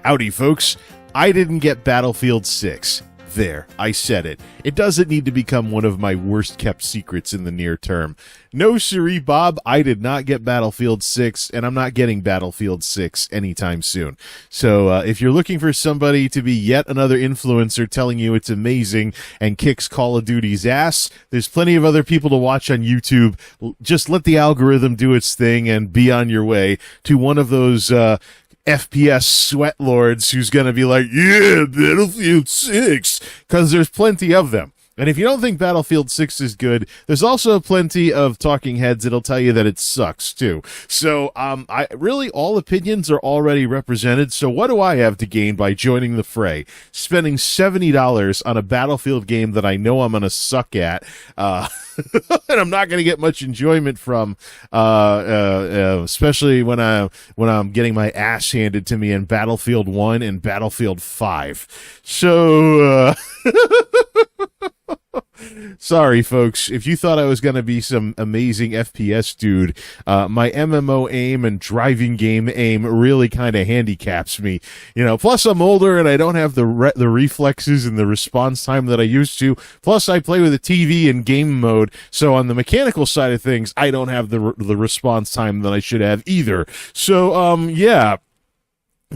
Howdy, folks. I didn't get Battlefield 6. There, I said it. It doesn't need to become one of my worst-kept secrets in the near term. No, siree, Bob, I did not get Battlefield 6, and I'm not getting Battlefield 6 anytime soon. So, if you're looking for somebody to be yet another influencer telling you it's amazing and kicks Call of Duty's ass, there's plenty of other people to watch on YouTube. Just let the algorithm do its thing and be on your way to one of those, FPS sweat lords who's going to be like, yeah, Battlefield 6, because there's plenty of them. And if you don't think Battlefield 6 is good, there's also plenty of talking heads that'll tell you that it sucks, too. So, really, all opinions are already represented, so what do I have to gain by joining the fray? Spending $70 on a Battlefield game that I know I'm going to suck at, and I'm not going to get much enjoyment from, especially when I'm getting my ass handed to me in Battlefield 1 and Battlefield 5. So, sorry, folks. If you thought I was going to be some amazing FPS dude, my MMO aim and driving game aim really kind of handicaps me. You know, plus I'm older and I don't have the reflexes and the response time that I used to. Plus I play with a TV in game mode, so on the mechanical side of things, I don't have the response time that I should have either. So, yeah.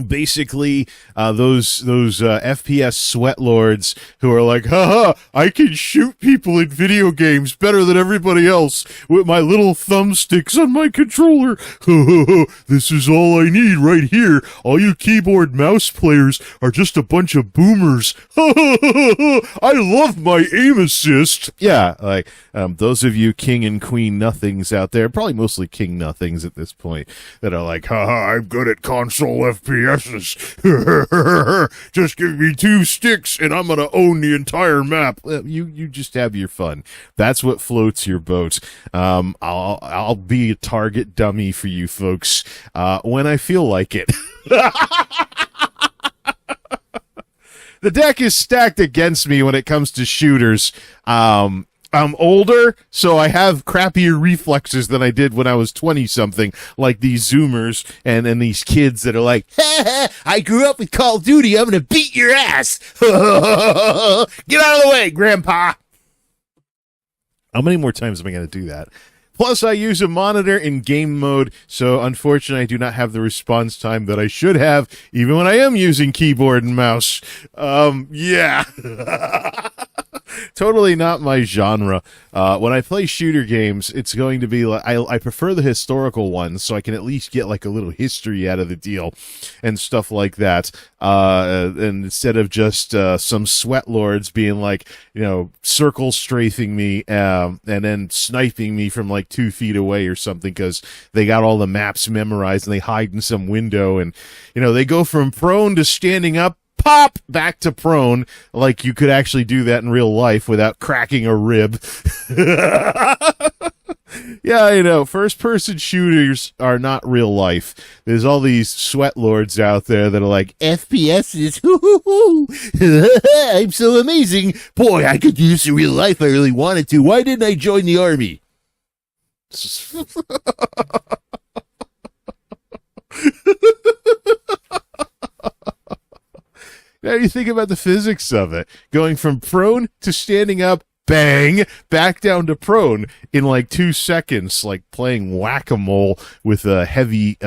Basically, those FPS sweatlords who are like, haha, I can shoot people in video games better than everybody else with my little thumbsticks on my controller. This is all I need right here. All you keyboard mouse players are just a bunch of boomers. I love my aim assist. Yeah, like, those of you king and queen nothings out there, probably mostly king nothings at this point, that are like, haha, I'm good at console FPSs. Just give me 2 sticks and I'm gonna own the entire map. You just have your fun. That's what floats your boat. I'll be a target dummy for you folks when I feel like it. The deck is stacked against me when it comes to shooters. I'm older, so I have crappier reflexes than I did when I was 20-something, like these Zoomers and these kids that are like, I grew up with Call of Duty, I'm gonna beat your ass! Get out of the way, Grandpa! How many more times am I gonna do that? Plus, I use a monitor in game mode, so unfortunately I do not have the response time that I should have, even when I am using keyboard and mouse. Yeah. Totally not my genre. When I play shooter games, it's going to be like, I prefer the historical ones, so I can at least get like a little history out of the deal and stuff like that. And instead of just some sweat lords being like, you know, circle strafing me and then sniping me from like 2 feet away or something because they got all the maps memorized and they hide in some window and, you know, they go from prone to standing up, pop back to prone, like you could actually do that in real life without cracking a rib. Yeah, you know, first-person shooters are not real life. There's all these sweat lords out there that are like, FPS I'm so amazing. Boy, I could do this in real life if I really wanted to. Why didn't I join the army? Now you think about the physics of it. Going from prone to standing up, bang, back down to prone in like 2 seconds, like playing whack-a-mole with a heavy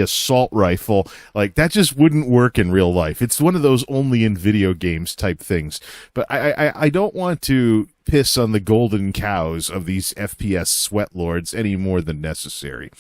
assault rifle. Like, that just wouldn't work in real life. It's one of those only in video games type things. But I don't want to piss on the golden cows of these FPS sweat lords any more than necessary.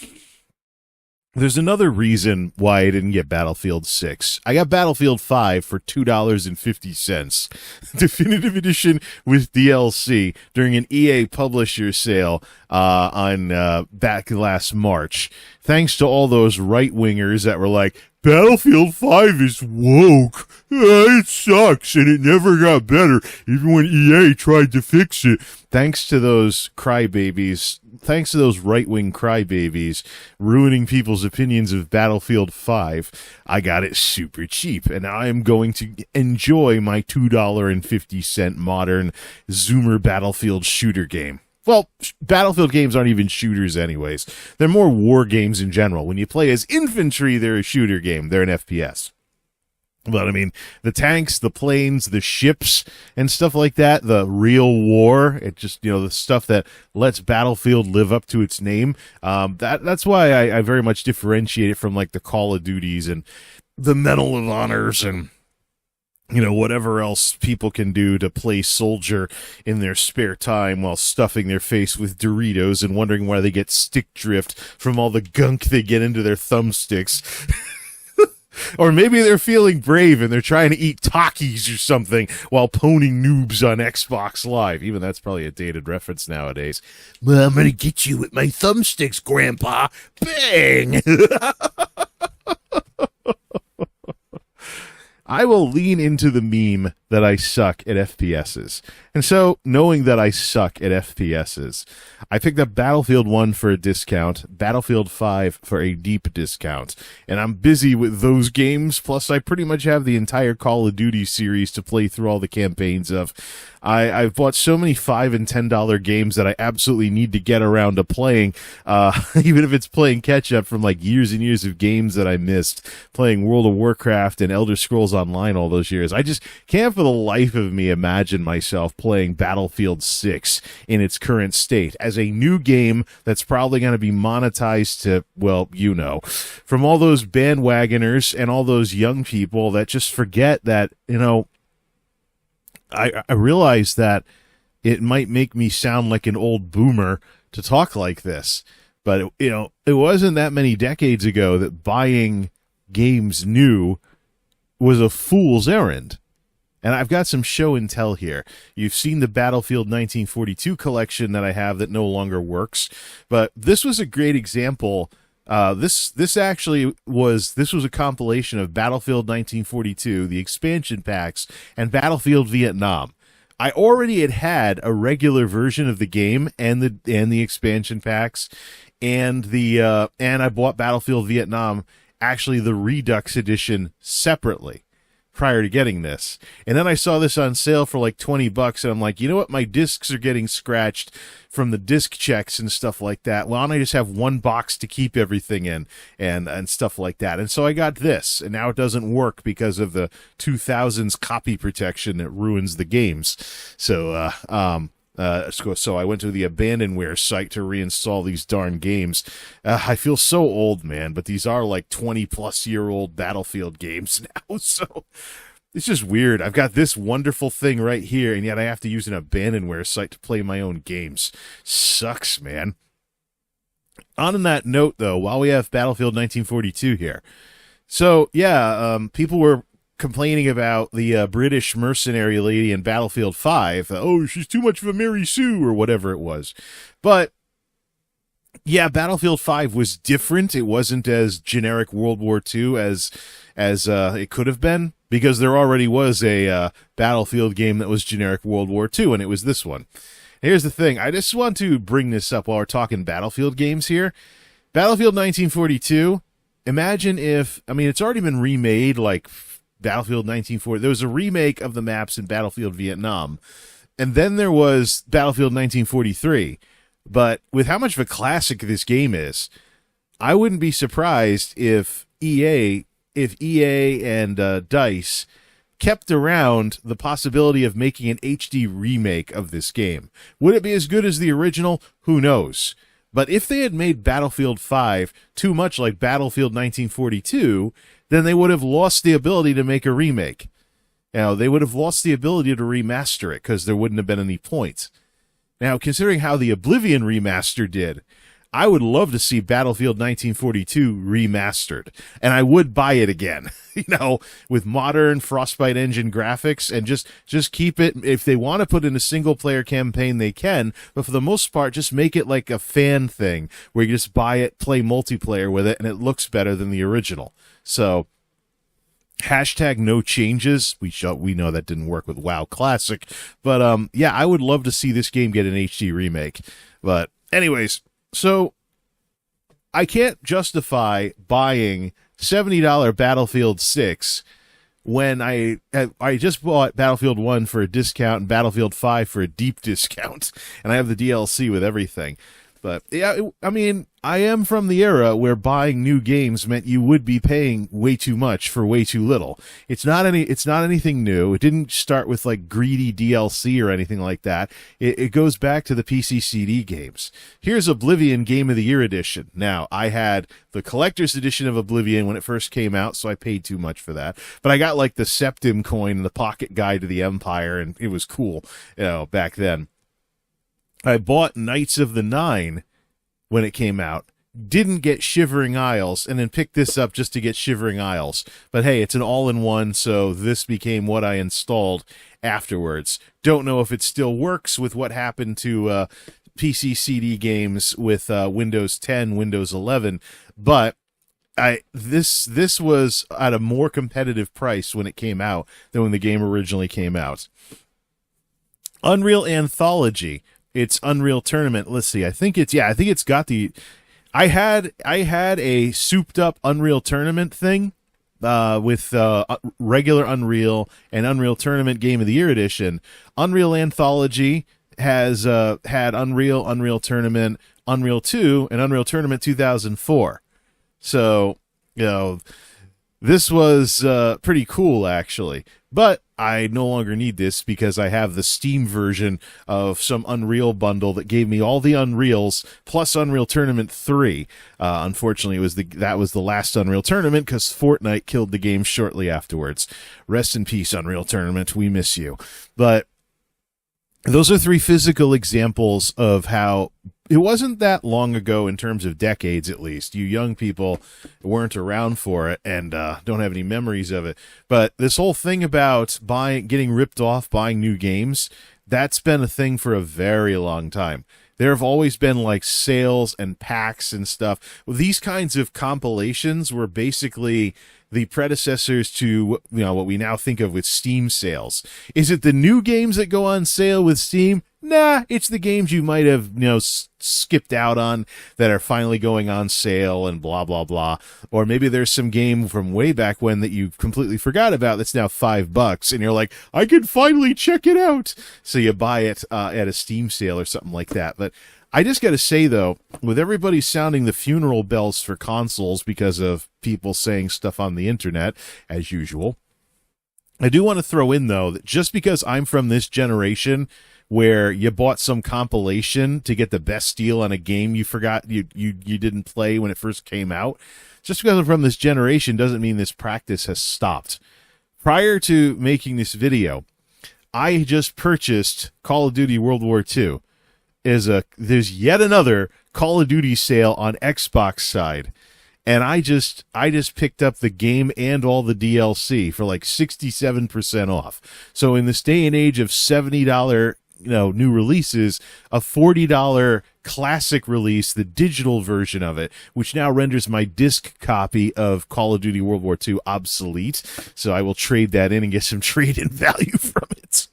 There's another reason why I didn't get Battlefield 6. I got Battlefield 5 for $2.50. Definitive edition with DLC during an EA publisher sale on back last March. Thanks to all those right-wingers that were like, Battlefield 5 is woke. It sucks, and it never got better, even when EA tried to fix it. Thanks to those crybabies, thanks to those right-wing crybabies ruining people's opinions of Battlefield 5, I got it super cheap, and I am going to enjoy my $2.50 modern Zoomer Battlefield shooter game. Well, Battlefield games aren't even shooters anyways. They're more war games in general. When you play as infantry, they're a shooter game. They're an FPS. But I mean, the tanks, the planes, the ships, and stuff like that, the real war, it just, the stuff that lets Battlefield live up to its name. That's why I very much differentiate it from like the Call of Duties and the Medal of Honors and whatever else people can do to play soldier in their spare time while stuffing their face with Doritos and wondering why they get stick drift from all the gunk they get into their thumbsticks. Or maybe they're feeling brave and they're trying to eat Takis or something while poning noobs on Xbox Live. Even that's probably a dated reference nowadays. Well, I'm going to get you with my thumbsticks, Grandpa. Bang! I will lean into the meme that I suck at FPSs. And so, knowing that I suck at FPSs, I picked up Battlefield 1 for a discount, Battlefield 5 for a deep discount, and I'm busy with those games, plus I pretty much have the entire Call of Duty series to play through all the campaigns of. I've bought so many $5 and $10 games that I absolutely need to get around to playing, even if it's playing catch-up from like years and years of games that I missed, playing World of Warcraft and Elder Scrolls Online all those years. I just can't for the life of me imagine myself playing Battlefield 6 in its current state as a new game that's probably going to be monetized to, well, from all those bandwagoners and all those young people that just forget that, I realize that it might make me sound like an old boomer to talk like this, but it wasn't that many decades ago that buying games new was a fool's errand. And I've got some show and tell here. You've seen the Battlefield 1942 collection that I have that no longer works, but this was a great example. This was a compilation of Battlefield 1942, the expansion packs, and Battlefield Vietnam. I already had a regular version of the game and the expansion packs, and I bought Battlefield Vietnam, actually the Redux edition, separately prior to getting this. And then I saw this on sale for like $20, and I'm like, you know what? My discs are getting scratched from the disc checks and stuff like that. Why don't I just have one box to keep everything in and stuff like that? And so I got this, and now it doesn't work because of the 2000s copy protection that ruins the games. So, so I went to the abandonware site to reinstall these darn games. I feel so old, man, but these are like 20-plus-year-old Battlefield games now, so it's just weird. I've got this wonderful thing right here, and yet I have to use an abandonware site to play my own games. Sucks, man. On that note, though, while we have Battlefield 1942 here, so, people were complaining about the British mercenary lady in Battlefield 5. She's too much of a Mary Sue, or whatever it was. But, yeah, Battlefield 5 was different. It wasn't as generic World War II as it could have been, because there already was a Battlefield game that was generic World War II, and it was this one. Here's the thing. I just want to bring this up while we're talking Battlefield games here. Battlefield 1942, imagine if, it's already been remade, like Battlefield 1940. There was a remake of the maps in Battlefield Vietnam, and then there was Battlefield 1943. But with how much of a classic this game is, I wouldn't be surprised if EA and DICE kept around the possibility of making an HD remake of this game. Would it be as good as the original? Who knows? But if they had made Battlefield 5 too much like Battlefield 1942, then they would have lost the ability to make a remake. They would have lost the ability to remaster it because there wouldn't have been any point. Now, considering how the Oblivion remaster did, I would love to see Battlefield 1942 remastered, and I would buy it again, with modern Frostbite engine graphics, and just keep it. If they want to put in a single-player campaign, they can, but for the most part, just make it like a fan thing, where you just buy it, play multiplayer with it, and it looks better than the original. So, #no changes. We know that didn't work with WoW Classic, but I would love to see this game get an HD remake. But anyways, so I can't justify buying $70 Battlefield 6 when I just bought Battlefield 1 for a discount and Battlefield 5 for a deep discount, and I have the DLC with everything. But yeah, I mean, I am from the era where buying new games meant you would be paying way too much for way too little. It's not anything new. It didn't start with like greedy DLC or anything like that. It goes back to the PC CD games. Here's Oblivion Game of the Year edition. Now, I had the collector's edition of Oblivion when it first came out, so I paid too much for that. But I got like the Septim coin and the Pocket Guide to the Empire, and it was cool, back then. I bought Knights of the Nine when it came out, didn't get Shivering Isles, and then picked this up just to get Shivering Isles. But hey, it's an all-in-one, so this became what I installed afterwards. Don't know if it still works with what happened to PC CD games with Windows 10, Windows 11, but this was at a more competitive price when it came out than when the game originally came out. Unreal Anthology. It's Unreal Tournament. Let's see. I think it's got the. I had a souped up Unreal Tournament thing with regular Unreal and Unreal Tournament Game of the Year edition. Unreal Anthology has had Unreal Tournament, Unreal 2, and Unreal Tournament 2004. So, this was pretty cool, actually. But I no longer need this because I have the Steam version of some Unreal bundle that gave me all the Unreals plus Unreal Tournament 3. Unfortunately, that was the last Unreal Tournament because Fortnite killed the game shortly afterwards. Rest in peace, Unreal Tournament. We miss you. But those are 3 physical examples of how it wasn't that long ago, in terms of decades at least. You young people weren't around for it and don't have any memories of it. But this whole thing about getting ripped off, buying new games, that's been a thing for a very long time. There have always been like sales and packs and stuff. Well, these kinds of compilations were basically the predecessors to what we now think of with Steam sales. Is it the new games that go on sale with Steam? Nah, it's the games you might have skipped out on that are finally going on sale and blah blah blah. Or maybe there's some game from way back when that you completely forgot about that's now $5 and you're like, I can finally check it out. So you buy it at a Steam sale or something like that. But I just got to say, though, with everybody sounding the funeral bells for consoles because of people saying stuff on the internet, as usual, I do want to throw in, though, that just because I'm from this generation where you bought some compilation to get the best deal on a game you forgot you didn't play when it first came out, just because I'm from this generation doesn't mean this practice has stopped. Prior to making this video, I just purchased Call of Duty World War II. There's yet another Call of Duty sale on Xbox side, and I just picked up the game and all the DLC for like 67% off. So in this day and age of $70 new releases, a $40 classic release, the digital version of it, which now renders my disc copy of Call of Duty World War II obsolete. So I will trade that in and get some trade-in value from it.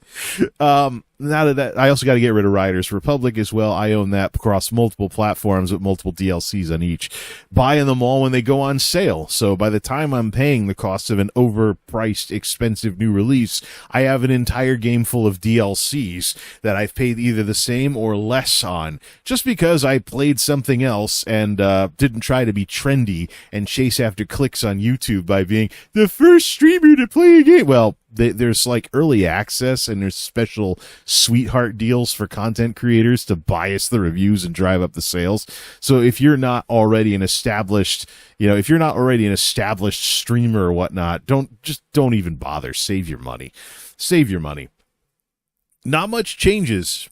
Now that I also got to get rid of Riders Republic as well. I own that across multiple platforms with multiple DLCs on each. Buying them all when they go on sale. So by the time I'm paying the cost of an overpriced, expensive new release, I have an entire game full of DLCs that I've paid either the same or less on, just because I played something else and didn't try to be trendy and chase after clicks on YouTube by being the first streamer to play a game. Well, there's like early access and there's special sweetheart deals for content creators to bias the reviews and drive up the sales. So if you're not already an established, streamer or whatnot, don't even bother. Save your money. Not much changes.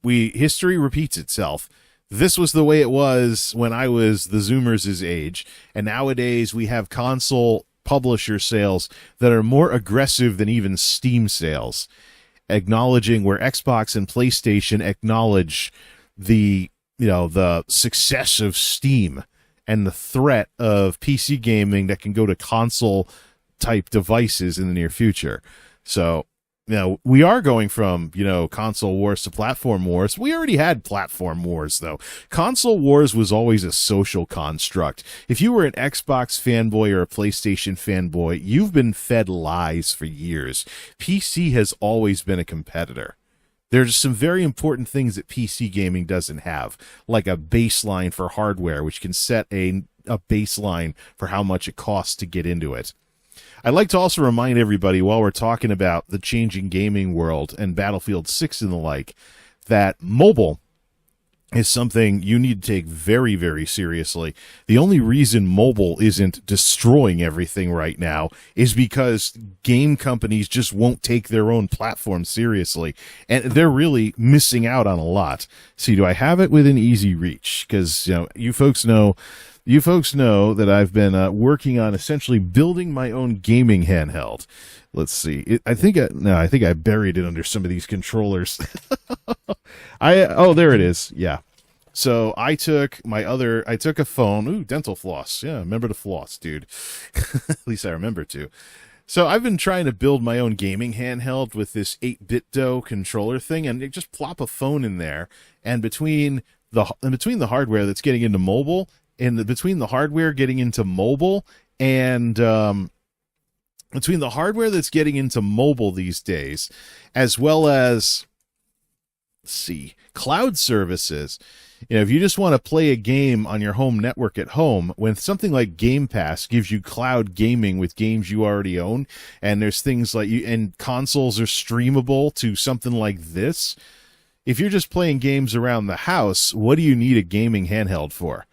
History repeats itself. This was the way it was when I was the Zoomers' age, and nowadays we have console publisher sales that are more aggressive than even Steam sales, acknowledging where Xbox and PlayStation acknowledge the success of Steam and the threat of PC gaming that can go to console type devices in the near future. So we are going from, console wars to platform wars. We already had platform wars, though. Console wars was always a social construct. If you were an Xbox fanboy or a PlayStation fanboy, you've been fed lies for years. PC has always been a competitor. There's some very important things that PC gaming doesn't have, like a baseline for hardware, which can set a baseline for how much it costs to get into it. I'd like to also remind everybody, while we're talking about the changing gaming world and Battlefield 6 and the like, that mobile is something you need to take very, very seriously. The only reason mobile isn't destroying everything right now is because game companies just won't take their own platform seriously, and they're really missing out on a lot. See, do I have it within easy reach? Because you folks know that I've been working on essentially building my own gaming handheld. Let's see. I think I buried it under some of these controllers. There it is. Yeah. So I took a phone. Ooh, dental floss. Yeah, remember to floss, dude. At least I remember to. So I've been trying to build my own gaming handheld with this 8-bit controller thing, and just plop a phone in there, and between the hardware that's getting into mobile, between the hardware getting into mobile and between the hardware that's getting into mobile these days, as well as, let's see, cloud services. If you just want to play a game on your home network at home, when something like Game Pass gives you cloud gaming with games you already own, and there's things like and consoles are streamable to something like this, if you're just playing games around the house, what do you need a gaming handheld for?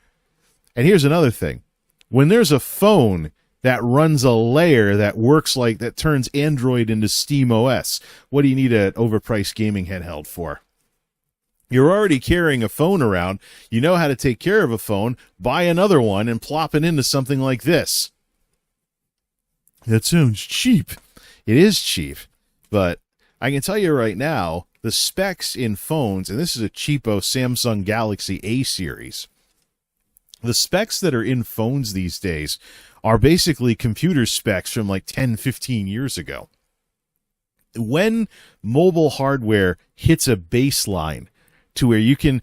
And here's another thing. When there's a phone that runs a layer that turns Android into SteamOS, what do you need an overpriced gaming handheld for? You're already carrying a phone around. You know how to take care of a phone. Buy another one and plop it into something like this. That sounds cheap. It is cheap. But I can tell you right now, the specs in phones, and this is a cheapo Samsung Galaxy A series, the specs that are in phones these days are basically computer specs from like 10, 15 years ago. When mobile hardware hits a baseline to where you can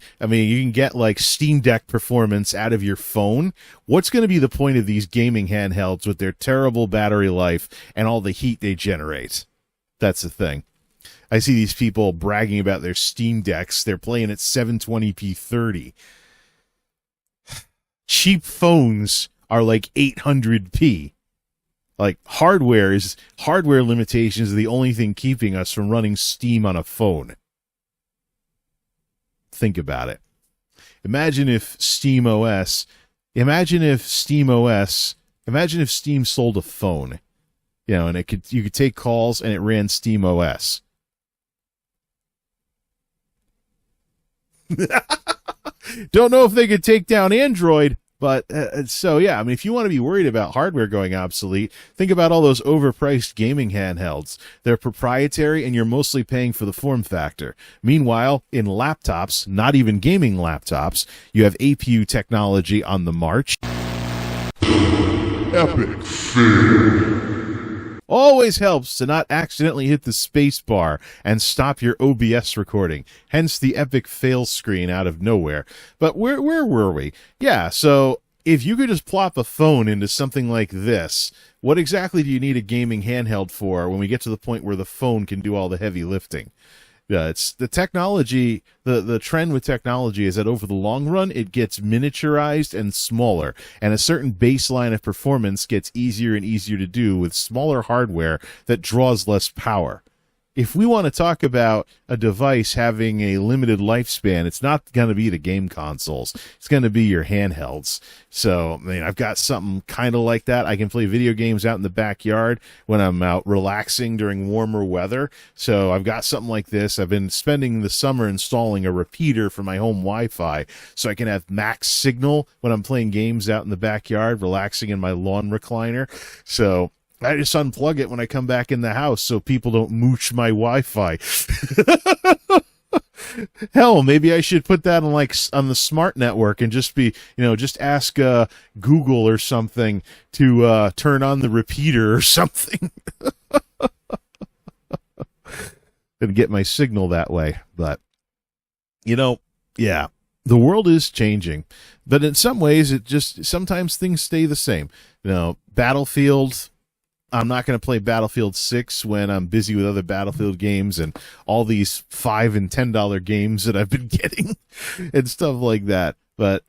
get like Steam Deck performance out of your phone, what's going to be the point of these gaming handhelds with their terrible battery life and all the heat they generate? That's the thing. I see these people bragging about their Steam Decks. They're playing at 720p 30. Cheap phones are like 800p. Like hardware limitations are the only thing keeping us from running Steam on a phone. Think about it. Imagine if Steam sold a phone, and you could take calls and it ran Steam OS. Don't know if they could take down Android, but if you want to be worried about hardware going obsolete, think about all those overpriced gaming handhelds. They're proprietary, and you're mostly paying for the form factor. Meanwhile, in laptops, not even gaming laptops, you have APU technology on the march. Epic fail. Always helps to not accidentally hit the space bar and stop your OBS recording. Hence the epic fail screen out of nowhere. But where were we? Yeah, so if you could just plop a phone into something like this, what exactly do you need a gaming handheld for when we get to the point where the phone can do all the heavy lifting? It's the technology. The trend with technology is that over the long run, it gets miniaturized and smaller, and a certain baseline of performance gets easier and easier to do with smaller hardware that draws less power. If we want to talk about a device having a limited lifespan, it's not going to be the game consoles. It's going to be your handhelds. So, I've got something kind of like that. I can play video games out in the backyard when I'm out relaxing during warmer weather. So I've got something like this. I've been spending the summer installing a repeater for my home Wi-Fi so I can have max signal when I'm playing games out in the backyard, relaxing in my lawn recliner. So I just unplug it when I come back in the house so people don't mooch my Wi-Fi. Hell, maybe I should put that on the smart network and just ask Google or something to turn on the repeater or something. And get my signal that way. But, yeah, the world is changing. But in some ways, sometimes things stay the same. Battlefield I'm not going to play Battlefield 6 when I'm busy with other Battlefield games and all these $5 and $10 games that I've been getting and stuff like that. But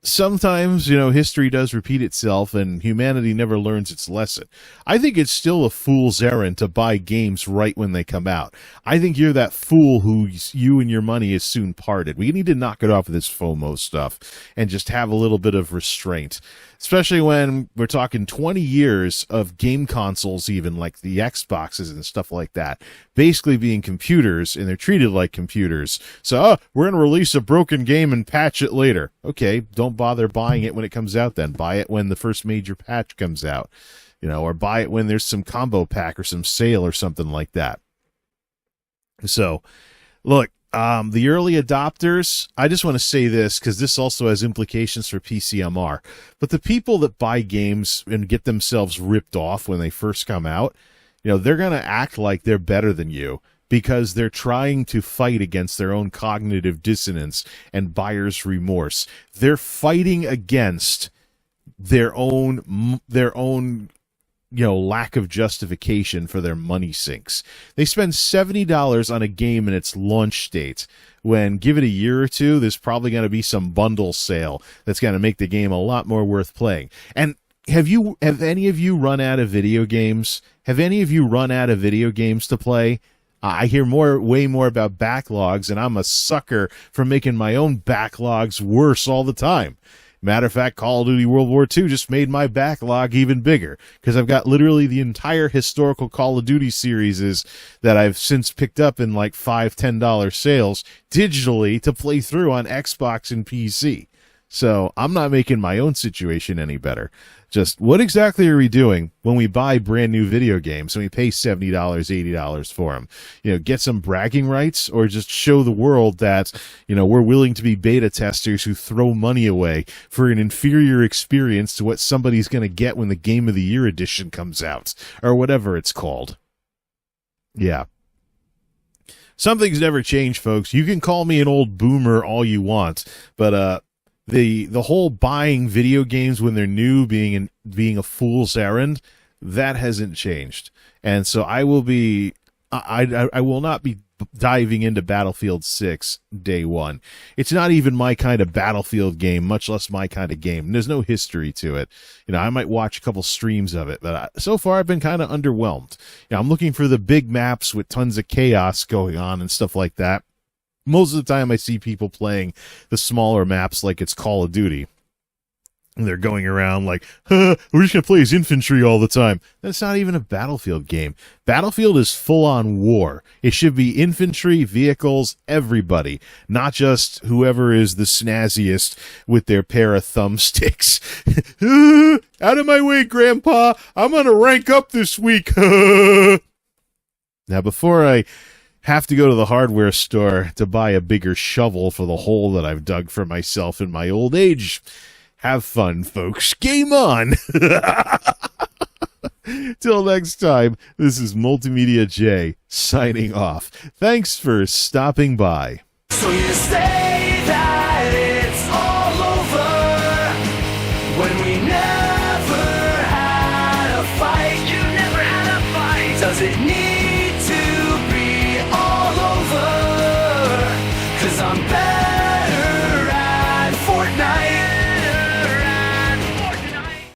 sometimes, history does repeat itself and humanity never learns its lesson. I think it's still a fool's errand to buy games right when they come out. I think you're that fool who you and your money is soon parted. We need to knock it off of this FOMO stuff and just have a little bit of restraint. Especially when we're talking 20 years of game consoles, even like the Xboxes and stuff like that, basically being computers, and they're treated like computers. So, we're going to release a broken game and patch it later. Okay, don't bother buying it when it comes out then. Buy it when the first major patch comes out, or buy it when there's some combo pack or some sale or something like that. So, look. The early adopters, I just want to say this because this also has implications for PCMR. But the people that buy games and get themselves ripped off when they first come out, they're going to act like they're better than you because they're trying to fight against their own cognitive dissonance and buyer's remorse. They're fighting against their own lack of justification for their money sinks. They spend $70 on a game in its launch date when, give it a year or two, there's probably going to be some bundle sale that's going to make the game a lot more worth playing. And have any of you run out of video games? Have any of you run out of video games to play? I hear way more about backlogs, and I'm a sucker for making my own backlogs worse all the time. Matter of fact, Call of Duty World War II just made my backlog even bigger because I've got literally the entire historical Call of Duty series that I've since picked up in like $5, $10 sales digitally to play through on Xbox and PC. So I'm not making my own situation any better. Just what exactly are we doing when we buy brand new video games and we pay $70, $80 for them? Get some bragging rights or just show the world that, we're willing to be beta testers who throw money away for an inferior experience to what somebody's going to get when the Game of the Year edition comes out or whatever it's called. Yeah. Something's never changed, folks. You can call me an old boomer all you want, but, the whole buying video games when they're new being a fool's errand, that hasn't changed. And so I will not be diving into Battlefield 6 day one. It's not even my kind of Battlefield game, much less my kind of game. And there's no history to it. I might watch a couple streams of it, but so far I've been kind of underwhelmed. I'm looking for the big maps with tons of chaos going on and stuff like that. Most of the time I see people playing the smaller maps like it's Call of Duty. And they're going around like, we're just going to play as infantry all the time. That's not even a Battlefield game. Battlefield is full-on war. It should be infantry, vehicles, everybody, not just whoever is the snazziest with their pair of thumbsticks. Out of my way, Grandpa. I'm going to rank up this week. Now, before I have to go to the hardware store to buy a bigger shovel for the hole that I've dug for myself in my old age. Have fun, folks. Game on! Till next time, this is MultimediaJay signing off. Thanks for stopping by. So you say that it's all over when we never had a fight. You never had a fight. Does it need